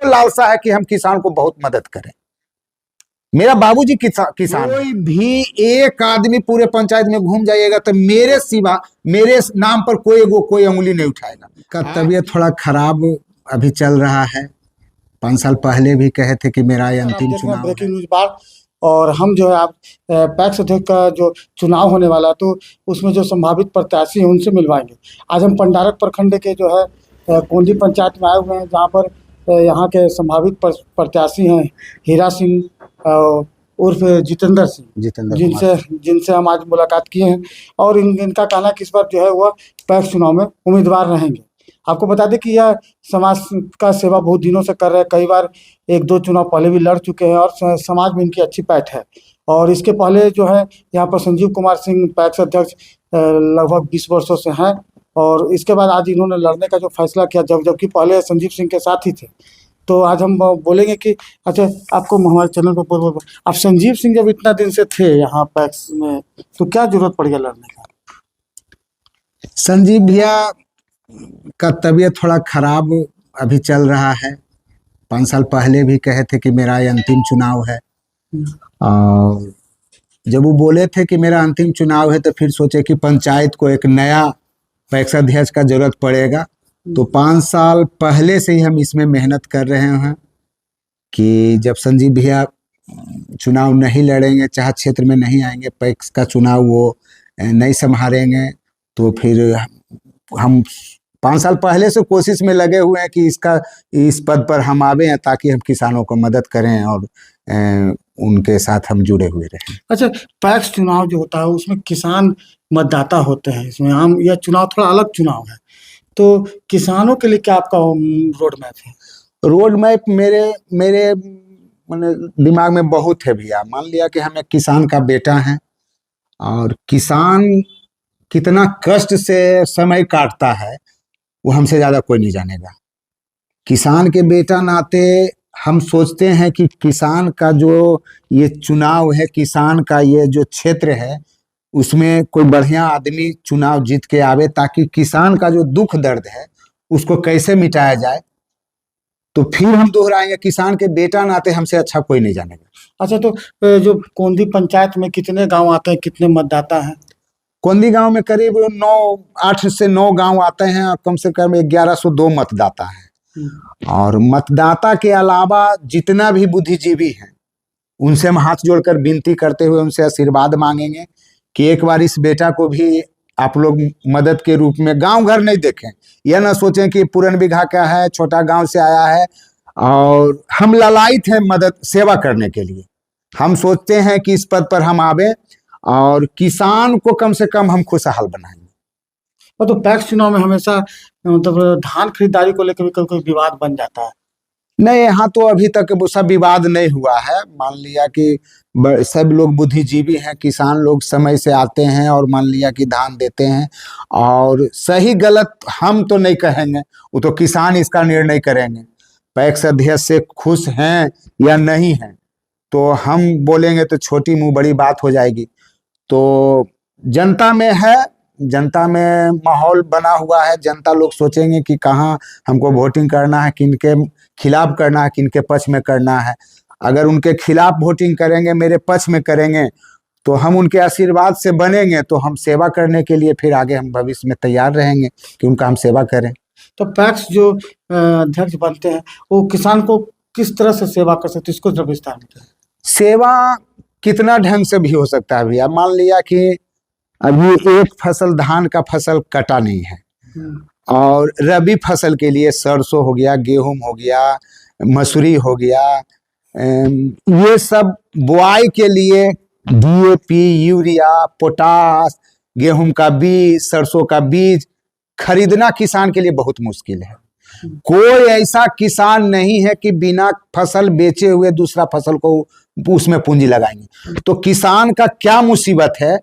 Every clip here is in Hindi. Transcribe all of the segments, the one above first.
लालसा है कि हम किसान को बहुत मदद करें। मेरा बाबूजी किसान। कोई भी एक आदमी पूरे पंचायत में घूम जाइएगा तो मेरे सिवा मेरे नाम पर कोई उंगली नहीं उठाएगा। का तबीयत थोड़ा खराब अभी चल रहा है। 5 साल पहले भी कहे थे कि मेरा ये अंतिम चुनाव है। ब्रेकिंग न्यूज बार और हम जो है आप पैक्स अध्यक्ष का जो चुनाव होने वाला तो उसमें जो संभावित प्रत्याशी हैं उनसे मिलवाएंगे। आज हम पंडारक प्रखंड के जो है कोंदी पंचायत में आए हुए हैं, जहाँ पर यहाँ के संभावित प्रत्याशी हैं हीरा सिंह उर्फ जितेंद्र सिंह, जिनसे हम आज मुलाकात किए हैं और इनका कहना कि इस बार जो है वह पैक्स चुनाव में उम्मीदवार रहेंगे। आपको बता दें कि यह समाज का सेवा बहुत दिनों से कर रहे हैं, कई बार 1-2 चुनाव पहले भी लड़ चुके हैं और समाज में इनकी अच्छी पैठ है। और इसके पहले जो है यहाँ पर संजीव कुमार सिंह पैक्स अध्यक्ष लगभग 20 वर्षों से हैं और इसके बाद आज इन्होंने लड़ने का जो फैसला किया, जबकि पहले संजीव सिंह के साथ ही थे। तो आज हम बोलेंगे कि अच्छा आपको हमारे चैनल पर आप संजीव सिंह जब इतना दिन से थे यहाँ पैक्स में तो क्या जरूरत पड़ गया लड़ने का? संजीव भैया का तबीयत थोड़ा खराब अभी चल रहा है। 5 साल पहले भी कहे थे कि मेरा ये अंतिम चुनाव है और जब वो बोले थे कि मेरा अंतिम चुनाव है तो फिर सोचे कि पंचायत को एक नया पैक्स अध्यक्ष का जरूरत पड़ेगा। तो 5 साल पहले से ही हम इसमें मेहनत कर रहे हैं कि जब संजीव भैया चुनाव नहीं लड़ेंगे, चाहे क्षेत्र में नहीं आएंगे, पैक्स का चुनाव वो नहीं संभालेंगे, तो फिर हम 5 साल पहले से कोशिश में लगे हुए हैं कि इस पद पर हम आवे हैं ताकि हम किसानों को मदद करें और उनके साथ हम जुड़े हुए रहें। अच्छा, पैक्स चुनाव जो होता है उसमें किसान मतदाता होते हैं, इसमें हम यह चुनाव थोड़ा अलग चुनाव है, तो किसानों के लिए क्या आपका रोड मैप है? रोड मैप मेरे दिमाग में बहुत है भैया। मान लिया कि हम एक किसान का बेटा हैं और किसान कितना कष्ट से समय काटता है वो हमसे ज़्यादा कोई नहीं जानेगा। किसान के बेटा नाते हम सोचते हैं कि किसान का जो ये चुनाव है, किसान का ये जो क्षेत्र है, उसमें कोई बढ़िया आदमी चुनाव जीत के आवे ताकि किसान का जो दुख दर्द है उसको कैसे मिटाया जाए। तो फिर हम दोहराएंगे, किसान के बेटा नाते हमसे अच्छा कोई नहीं जानेगा। अच्छा, तो जो कोंदी पंचायत में कितने गांव आते हैं, कितने मतदाता हैं? कोंदी गांव में करीब 8 से 9 गांव आते हैं और कम से कम 1102 मतदाता हैं। और मतदाता के अलावा जितना भी बुद्धिजीवी हैं उनसे हम हाथ जोड़कर विनती करते हुए उनसे आशीर्वाद मांगेंगे कि एक बार इस बेटा को भी आप लोग मदद के रूप में, गांव घर नहीं देखें, यह ना सोचें कि पूरन बिघा का है, छोटा गांव से आया है। और हम ललायित हैं मदद सेवा करने के लिए। हम सोचते हैं कि इस पद पर हम आवे और किसान को कम से कम हम खुशहाल बनाएंगे। तो पैक्स चुनाव में हमेशा मतलब धान खरीदारी को लेकर भी कोई विवाद बन जाता है? नहीं, यहाँ तो अभी तक वो सब विवाद नहीं हुआ है। मान लिया कि सब लोग बुद्धिजीवी हैं, किसान लोग समय से आते हैं और मान लिया कि धान देते हैं। और सही गलत हम तो नहीं कहेंगे, वो तो किसान इसका निर्णय करेंगे। पैक्स अध्यक्ष से खुश हैं या नहीं हैं तो हम बोलेंगे तो छोटी मुंह बड़ी बात हो जाएगी। तो जनता में है, जनता में माहौल बना हुआ है। जनता लोग सोचेंगे कि कहाँ हमको वोटिंग करना है, किनके खिलाफ करना है, किनके पक्ष में करना है। अगर उनके खिलाफ वोटिंग करेंगे, मेरे पक्ष में करेंगे, तो हम उनके आशीर्वाद से बनेंगे, तो हम सेवा करने के लिए फिर आगे हम भविष्य में तैयार रहेंगे कि उनका हम सेवा करें। तो पैक्स जो अध्यक्ष बनते हैं वो किसान को किस तरह से सेवा कर सकते हैं, इसको जब विस्तार में? सेवा कितना ढंग से भी हो सकता है भैया। मान लिया कि अभी एक फसल, धान का फसल कटा नहीं है और रबी फसल के लिए सरसों हो गया, गेहूं हो गया, मसूरी हो गया, ये सब बुआई के लिए DAP, यूरिया, पोटास, गेहूं का बीज, सरसों का बीज खरीदना किसान के लिए बहुत मुश्किल है। कोई ऐसा किसान नहीं है कि बिना फसल बेचे हुए दूसरा फसल को उसमें पूंजी लगाएंगे। तो किसान का क्या मुसीबत है,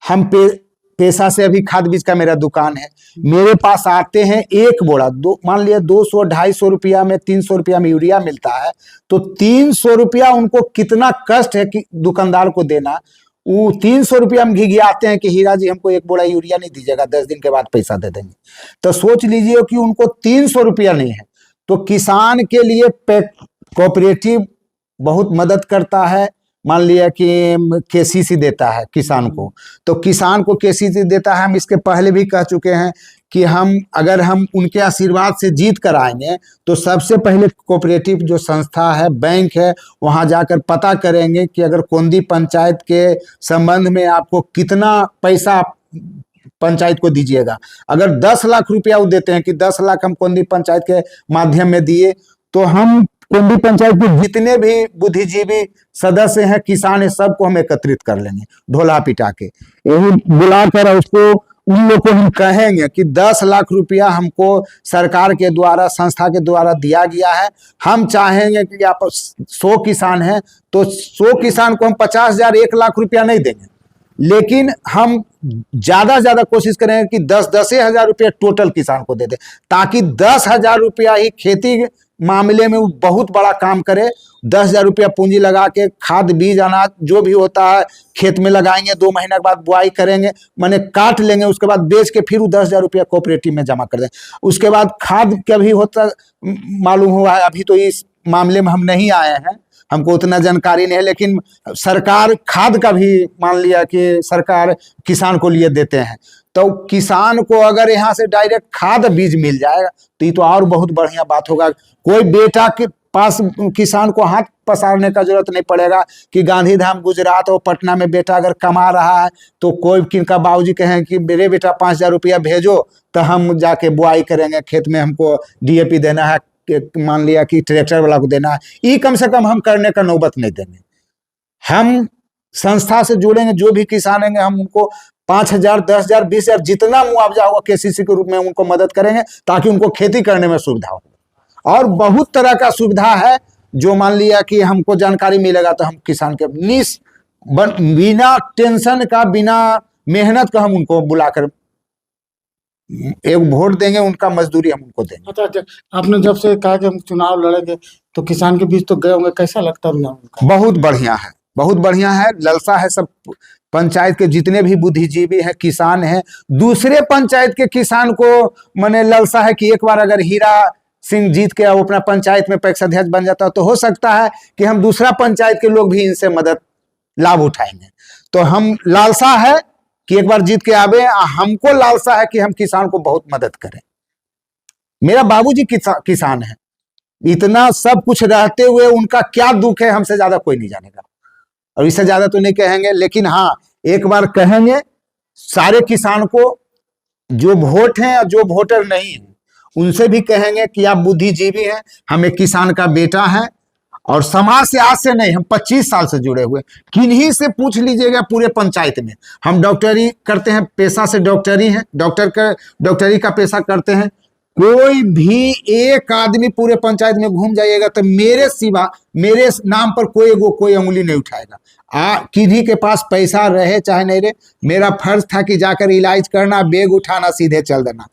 हम पेशा से अभी खाद बीज का मेरा दुकान है, मेरे पास आते हैं एक बोरा मान लिया 200-250 रुपया में, 300 रुपया में यूरिया मिलता है, तो 300 रुपया उनको कितना कष्ट है कि दुकानदार को देना। वो 300 रुपया में घिघियाते हैं कि हीरा जी हमको एक बोरा यूरिया नहीं दीजिएगा, 10 दिन के बाद पैसा दे देंगे। तो सोच लीजिए कि उनको 300 रुपया नहीं है, तो किसान के लिए कोऑपरेटिव बहुत मदद करता है। मान लिया कि केसीसी देता है किसान को, तो किसान को केसीसी देता है। हम इसके पहले भी कह चुके हैं कि अगर हम उनके आशीर्वाद से जीत कर आएंगे तो सबसे पहले कोऑपरेटिव जो संस्था है, बैंक है, वहां जाकर पता करेंगे कि अगर कोंदी पंचायत के संबंध में आपको कितना पैसा पंचायत को दीजिएगा। अगर 10 लाख रुपया वो देते हैं कि 10 लाख हम कोंदी पंचायत के माध्यम में दिए, तो हम कोंदी पंचायत के जितने भी बुद्धिजीवी सदस्य हैं, किसान है, सबको हम एकत्रित कर लेंगे ढोला पिटा के, यही बुलाकर उसको उन लोग को हम कहेंगे कि 10 लाख रुपया हमको सरकार के द्वारा, संस्था के द्वारा दिया गया है। हम चाहेंगे कि आप 100 किसान हैं तो 100 किसान को हम 50,000 1 लाख रुपया नहीं देंगे, लेकिन हम ज्यादा से ज्यादा कोशिश करेंगे कि 10 हजार रुपया टोटल किसान को दे दे, ताकि 10,000 रुपया ही खेती मामले में वो बहुत बड़ा काम करे। 10,000 रुपया पूंजी लगा के खाद बीज अनाज जो भी होता है खेत में लगाएंगे, 2 महीने के बाद बुआई करेंगे, माने काट लेंगे, उसके बाद बेच के फिर वो 10,000 रुपया कोऑपरेटिव में जमा कर दें। उसके बाद खाद का भी होता मालूम हुआ है, अभी तो इस मामले में हम नहीं आए हैं, हमको उतना जानकारी नहीं है, लेकिन सरकार खाद का भी मान लिया कि सरकार किसान को लिए देते हैं। तो किसान को अगर यहाँ से डायरेक्ट खाद बीज मिल जाएगा तो ये तो और बहुत बढ़िया बात होगा। कोई बेटा के पास किसान को हाथ पसारने का जरूरत नहीं पड़ेगा कि गांधीधाम गुजरात और पटना में बेटा अगर कमा रहा है तो कोई किनका बाबूजी कहें कि मेरे बेटा 5,000 रुपया भेजो तो हम जाके बुआई करेंगे, खेत में हमको डीएपी देना है, मान लिया कि ट्रैक्टर वाला को देना है, ये कम से कम हम करने का नौबत नहीं देंगे। हम संस्था से जुड़ेंगे, जो भी किसान होंगे हम उनको 5,000, 10,000, 20,000 जितना मुआवजा होगा केसीसी के रूप में उनको मदद करेंगे, ताकि उनको खेती करने में सुविधा हो। और बहुत तरह का सुविधा है जो मान लिया कि हमको जानकारी मिलेगा तो हम किसान के बिना टेंशन का, बिना मेहनत का हम उनको बुलाकर एक वोट देंगे, उनका मजदूरी हम उनको देंगे। अच्छा, आपने जब से कहा कि हम चुनाव लड़ेंगे तो किसान के बीच तो गए होंगे, कैसा लगता है उनका? बहुत बढ़िया है, बहुत बढ़िया है। ललसा है सब पंचायत के जितने भी बुद्धिजीवी हैं, किसान हैं, दूसरे पंचायत के किसान को मने ललसा है कि एक बार अगर हीरा सिंह जीत के वो अपना पंचायत में पैक्स अध्यक्ष बन जाता तो हो सकता है कि हम दूसरा पंचायत के लोग भी इनसे मदद लाभ उठाएंगे। तो हम लालसा है कि एक बार जीत के आवे, हमको लालसा है कि हम किसान को बहुत मदद करें। मेरा बाबूजी किसान है, इतना सब कुछ रहते हुए उनका क्या दुख है हमसे ज्यादा कोई नहीं जानेगा, और इससे ज्यादा तो नहीं कहेंगे। लेकिन हाँ, एक बार कहेंगे सारे किसान को, जो वोट हैं और जो वोटर नहीं है उनसे भी कहेंगे कि आप बुद्धिजीवी हैं, हम एक किसान का बेटा है, और समाज से आज से नहीं, हम 25 साल से जुड़े हुए, किन्हीं से पूछ लीजिएगा पूरे पंचायत में। हम डॉक्टरी करते हैं, पेशा से डॉक्टरी है, डॉक्टरी का पेशा करते हैं। कोई भी एक आदमी पूरे पंचायत में घूम जाइएगा तो मेरे सिवा, मेरे नाम पर कोई उंगली नहीं उठाएगा। किन्हीं के पास पैसा रहे चाहे नहीं रहे, मेरा फर्ज था कि जाकर इलाज करना, बैग उठाना, सीधे चल देना।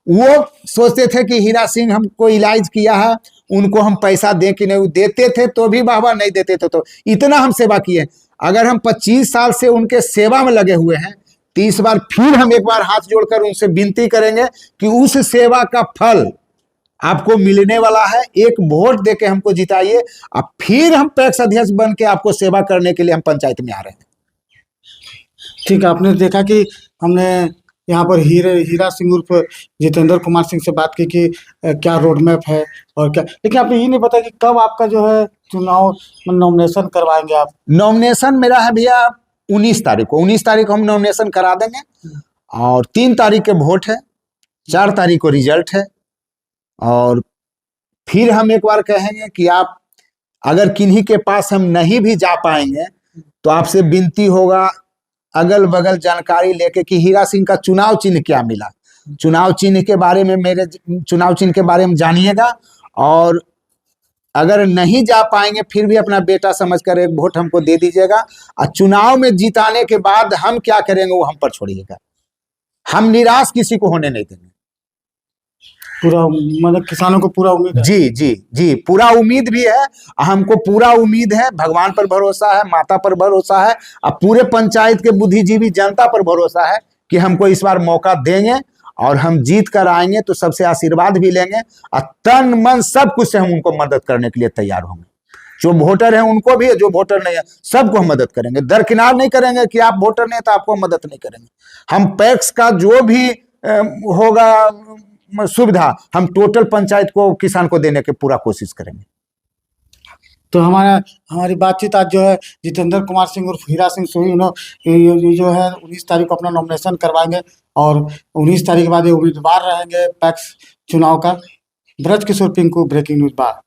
वो सोचते थे कि हीरा सिंह हमको इलाज किया है, उनको हम पैसा दें कि नहीं, देते थे तो भी वाहवाह, नहीं देते थे तो इतना हम सेवा किए। अगर हम 25 साल से उनके सेवा में लगे हुए हैं, 30 बार फिर हम एक बार हाथ जोड़कर उनसे विनती करेंगे कि उस सेवा का फल आपको मिलने वाला है। एक वोट देके हमको जिताइए, अब फिर हम पैक्स अध्यक्ष बन के आपको सेवा करने के लिए हम पंचायत में आ रहे हैं। ठीक है, आपने देखा कि हमने यहाँ पर हीरा सिंह उर्फ जितेंद्र कुमार सिंह से बात की कि क्या रोड मैप है और क्या, लेकिन आपने ये नहीं पता कि कब आपका जो है चुनाव नॉमिनेशन करवाएंगे आप? नॉमिनेशन मेरा है भैया 19 तारीख को, 19 तारीख को हम नॉमिनेशन करा देंगे, और 3 तारीख के वोट है, 4 तारीख को रिजल्ट है। और फिर हम एक बार कहेंगे कि आप अगर किन्हीं के पास हम नहीं भी जा पाएंगे तो आपसे विनती होगा अगल बगल जानकारी लेके कि हीरा सिंह का चुनाव चिन्ह क्या मिला, चुनाव चिन्ह के बारे में, मेरे चुनाव चिन्ह के बारे में जानिएगा। और अगर नहीं जा पाएंगे फिर भी अपना बेटा समझकर एक वोट हमको दे दीजिएगा, और चुनाव में जिताने के बाद हम क्या करेंगे वो हम पर छोड़िएगा। हम निराश किसी को होने नहीं देंगे। पूरा मतलब किसानों को पूरा उम्मीद है? जी जी जी, पूरा उम्मीद भी है, हमको पूरा उम्मीद है, भगवान पर भरोसा है, माता पर भरोसा है, और पूरे पंचायत के बुद्धिजीवी जनता पर भरोसा है कि हमको इस बार मौका देंगे और हम जीत कर आएंगे तो सबसे आशीर्वाद भी लेंगे और तन मन सब कुछ से हम उनको मदद करने के लिए तैयार होंगे। जो वोटर हैं उनको भी, जो वोटर नहीं है सबको हम मदद करेंगे, दरकिनार नहीं करेंगे कि आप वोटर नहीं तो आपको मदद नहीं करेंगे। हम पैक्स का जो भी होगा सुविधा हम टोटल पंचायत को, किसान को देने की पूरा कोशिश करेंगे। तो हमारी बातचीत आज जो है जितेंद्र कुमार सिंह उर्फ हीरा सिंह सोही, ये जो है 19 तारीख को अपना नॉमिनेशन करवाएंगे और 19 तारीख के बाद ये उम्मीदवार रहेंगे पैक्स चुनाव का। ब्रज किशोर पिंकू, ब्रेकिंग न्यूज बार।